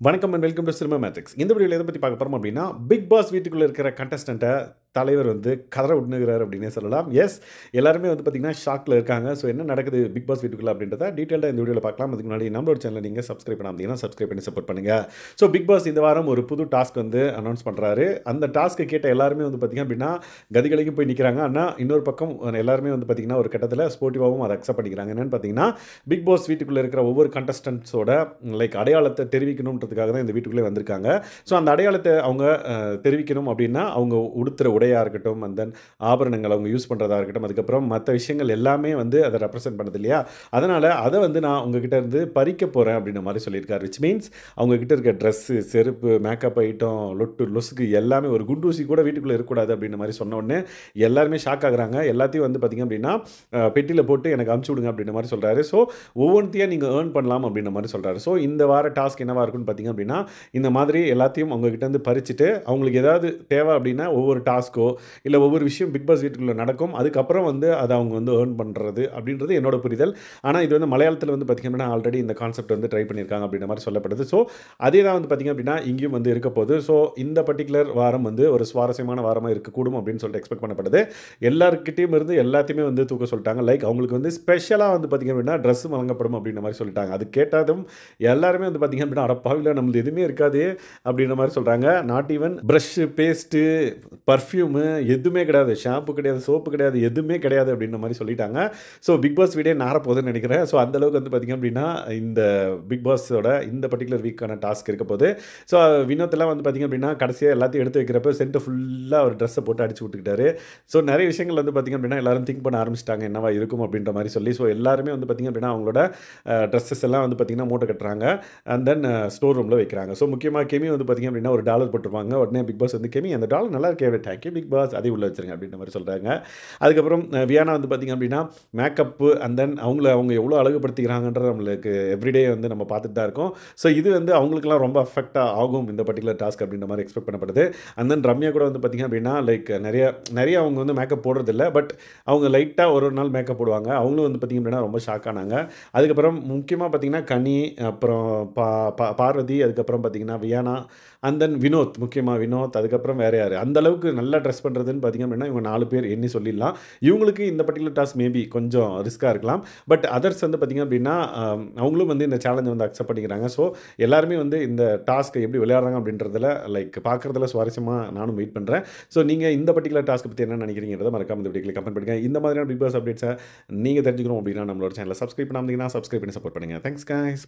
வணக்கம் and welcome to cinema matrix. இந்த வீடியோல எத பத்தி பார்க்க போறோம் அப்படின்னா, பிக் பாஸ் வீட்டுக்குள்ள இருக்கிற கண்டஸ்டன்ட்ட தலைவர் வந்து கதற விட்டுனுருக்கிறாரு அப்படின்னே சொல்லலாம். எஸ், எல்லாருமே வந்து பார்த்தீங்கன்னா ஷாக்ல இருக்காங்க. ஸோ என்ன நடக்குது பிக் பாஸ் வீட்டுக்குள்ள அப்படின்றத டீட்டெயில்டா இந்த வீடியோல பார்க்கலாம். அதுக்கு முன்னாடி நம்மளோட சேனலை நீங்க சப்ஸ்கிரைப் பண்ணாம இருந்தீங்கன்னா சப்ஸ்கிரைப் பண்ணி சப்போர்ட் பண்ணுங்க. ஸோ பிக் பாஸ் இந்த வாரம் ஒரு புது டாஸ்க் வந்து அனௌன்ஸ் பண்றாரு. அந்த டாஸ்க்க கேட்ட எல்லாருமே வந்து பார்த்தீங்க அப்படின்னா, கதிகலங்கி போய் நிக்கிறாங்க. ஆனா இன்னொரு பக்கம் எல்லாருமே வந்து பார்த்தீங்கன்னா, ஒரு கட்டத்தில ஸ்போர்ட்டிவாவும் அத அக்செப்ட் பண்ணிக்கிறாங்க. என்னன்னு பார்த்தீங்கன்னா, பிக் பாஸ் வீட்டுக்குள்ள இருக்கிற ஒவ்வொரு கண்டஸ்டன்ட்ஸோட லைக் அடையாளத்த தெரிவிக்கணும்ன்றதுக்காக தான் இந்த வீட்டுக்குள்ளே வந்திருக்காங்க. ஸோ அந்த அடையாளத்த அவங்க தெரிவிக்கணும் அப்படின்னா, அவங்க உடுத்துற உடையா இருக்கட்டும், அண்ட் தென் ஆபரணங்கள் அவங்க யூஸ் பண்றதா இருக்கட்டும், அதுக்கப்புறம் மத்த விஷயங்கள் எல்லாமே வந்து அத ரெப்ரசென்ட் பண்ணுது இல்லையா? அதனால அத வந்து நான் உங்ககிட்ட இருந்து பறிக்க போறேன் அப்படின்ற மாரி சொல்லியிருக்காரு. விச் மீன்ஸ் அவங்க கிட்ட இருக்க ட்ரெஸ்ஸு, செருப்பு, மேக்கப் ஐட்டம், லொட்டு, லொசுக்கு எல்லாமே ஒரு குண்டூசி கூட வீட்டுக்குள்ள இருக்கக்கூடாது அப்படின்ற மாரி சொன்ன உடனே எல்லாருமே ஷாக் ஆகுறாங்க. எல்லாத்தையும் வந்து பார்த்தீங்க அப்படின்னா, பெட்டியில போட்டு எனக்கு அனுப்பிச்சு விடுங்க அப்படின்ற மாரி சொல்றாரு. ஸோ ஒவ்வொன்த்தையும் நீங்க ஏர்ன் பண்ணலாம் அப்படின்ற மாரி சொல்றாரு. ஸோ இந்த வார டாஸ்க் என்னவா இருக்கும்னு பார்த்தீங்க அப்படின்னா, இந்த மாதிரி எல்லாத்தையும் அவங்க கிட்ட இருந்து பறிச்சுட்டு, அவங்களுக்கு ஏதாவது தேவை அப்படின்னா ஒவ்வொரு டாஸ்க்கோ, இல்ல ஒவ்வொரு விஷயம் பிக் பாஸ் வீட்டுக்குள்ள நடக்கும். அதுக்கப்புறம் வந்து அத அவங்க வந்து ஏர்ன் பண்றது அப்படின்றது என்னோட புரிதல். ஆனா இது வந்து மலையாளத்தில வந்து பார்த்தீங்க அப்படின்னா, ஆல்ரெடி இந்த கான்செப்ட் வந்து ட்ரை பண்ணியிருக்காங்க அப்படின்ற மாரி சொல்லப்படுது. ஸோ அதே தான் வந்து பார்த்தீங்க அப்படின்னா, இங்கேயும் வந்து இருக்க போகுது. ஸோ இந்த பர்ட்டிகுலர் வாரம் வந்து ஒரு சுவாரஸ்யமான வாரமா இருக்கக்கூடும் அப்படின்னு சொல்லிட்டு எக்ஸ்பெக்ட் பண்ணப்படுது. எல்லார்கிட்டயும் இருந்து எல்லாத்தையுமே வந்து தூக்க சொல்லிட்டாங்க. லைக் அவங்களுக்கு வந்து ஸ்பெஷலா வந்து பார்த்தீங்க அப்படின்னா, ட்ரெஸ் வழங்கப்படும் அப்படின்ற மாரி சொல்லிட்டாங்க. அது கேட்டதும் எல்லாருமே வந்து பார்த்தீங்க அப்படின்னா, அட பாவிகளா நம்மளது எதுவுமே இருக்காதே அப்படின்ற மாரி சொல்றாங்க. Not even brush, paste, perfume எதுவுமே கிடையாது. ஷாம்பு கிடையாது, சோப்பு கிடையாது, எதுவுமே கிடையாது அப்படின்ற மாரி சொல்லிட்டாங்க. ஸோ பிக் பாஸ் வீடே நாறப்போகுதுன்னு நெனைக்கிறேன். ஸோ அந்த அளவுக்கு வந்து பார்த்தீங்க அப்படின்னா, இந்த பிக் பாஸோட இந்த பர்ட்டிகுலர் வீக்கான டாஸ்க் இருக்க போது. ஸோ வினோத்லாம் வந்து பார்த்தீங்க அப்படின்னா, கடைசியா எல்லாத்தையும் எடுத்து வைக்கிறப்ப சென்ட்ட ஃபுல்லா ஒரு ட்ரெஸ்ஸ போட்டு அடிச்சு விட்டுக்கிட்டாரு. ஸோ நெறைய விஷயங்கள் வந்து பார்த்தீங்க அப்படின்னா, எல்லாரும் திங்க் பண்ண ஆரம்பிச்சுட்டாங்க. என்னவா இருக்கும் அப்படின்ற மாரி சொல்லி. ஸோ எல்லாருமே வந்து பார்த்தீங்க அப்படின்னா, அவங்களோட ட்ரெஸ்ஸஸ் எல்லாம் வந்து பார்த்தீங்கன்னா, மூட்ட கட்டுறாங்க. அண்ட் தென் ஸ்டோர் ரூம்ல வைக்கிறாங்க. ஸோ முக்கியமா கெமி வந்து பார்த்தீங்க அப்படின்னா, ஒரு டாலர் போட்டுருப்பாங்க. உடனே பிக் பாஸ் வந்து, "கெமி அந்த டாலர் நல்லா இருக்கே. Thank you big boss. அதையும் உள்ள வச்சுருங்க." அப்படின்ற மாரி சொல்றாங்க. அதுக்கப்புறம் வியானா வந்து பார்த்தீங்க அப்படின்னா, மேக்கப்பு அண்ட் தென் அவங்க எவ்வளோ அழகுபடுத்திக்கிறாங்கன்றது நம்மளுக்கு எவ்ரிடே வந்து நம்ம பார்த்துட்டு தான் இருக்கோம். ஸோ இது வந்து அவங்களுக்கெல்லாம் ரொம்ப அஃபெக்ட்டா ஆகும் இந்த பர்ட்டிகுலர் டாஸ்க் அப்படின்ற மாரி எக்ஸ்பெக்ட் பண்ணப்படுது. அண்ட் தென் ரம்யா கூட வந்து பார்த்தீங்க அப்படின்னா, லைக் நெறைய அவங்க வந்து மேக்கப் போடுறதில்ல. பட் அவங்க லைட்டா ஒரு ஒரு நாள் மேக்கப் போடுவாங்க. அவங்களும் வந்து பார்த்தீங்க அப்படின்னா, ரொம்ப ஷாக் ஆனாங்க. அதுக்கப்புறம் முக்கியமா பார்த்தீங்கன்னா, கனி, அப்புறம் பா பா பார்வதி, அதுக்கப்புறம் பார்த்தீங்கன்னா, வியானா, அண்ட் தென் வினோத், முக்கியமா வினோத், அதுக்கப்புறம் வேற யாரு? அந்த அளவுக்கு நல்லா ட்ரெஸ் பண்றதுன்னு பார்த்தீங்க அப்படின்னா, இவங்க 4 பேர் எண்ணி சொல்லிடலாம். இவங்களுக்கு இந்த பர்ட்டிகுலர் டாஸ்க் மேபி கொஞ்சம் ரிஸ்க்கா இருக்கலாம். பட் அதர்ஸ் வந்து பார்த்தீங்க அப்படின்னா, அவங்களும் வந்து இந்த சேலஞ்ச வந்து அக்செப்ட் பண்ணிக்கிறாங்க. ஸோ எல்லாருமே வந்து இந்த டாஸ்க்க எப்படி விளையாடுறாங்க அப்படின்றதுல லைக் பார்க்குறதுல சுவாரஸ்யமா நானும் வெயிட் பண்றேன். ஸோ நீங்க இந்த பர்ட்டிகுலர் டாஸ்க் பத்தி என்ன நினைக்கிறீங்கன்றத மறக்காம இந்த வீடியோக்கு கமெண்ட் பண்ணுங்க. இந்த மாதிரியான பிக் பாஸ் அப்டேட்ஸ நீங்க தெரிஞ்சுக்கணும் அப்படின்னா நம்மளோட சேனலை சப்ஸ்கிரைப் பண்ணாம இருந்தீங்கன்னா சப்ஸ்கிரைப் பண்ணி சப்போர்ட் பண்ணுங்க. Thanks guys.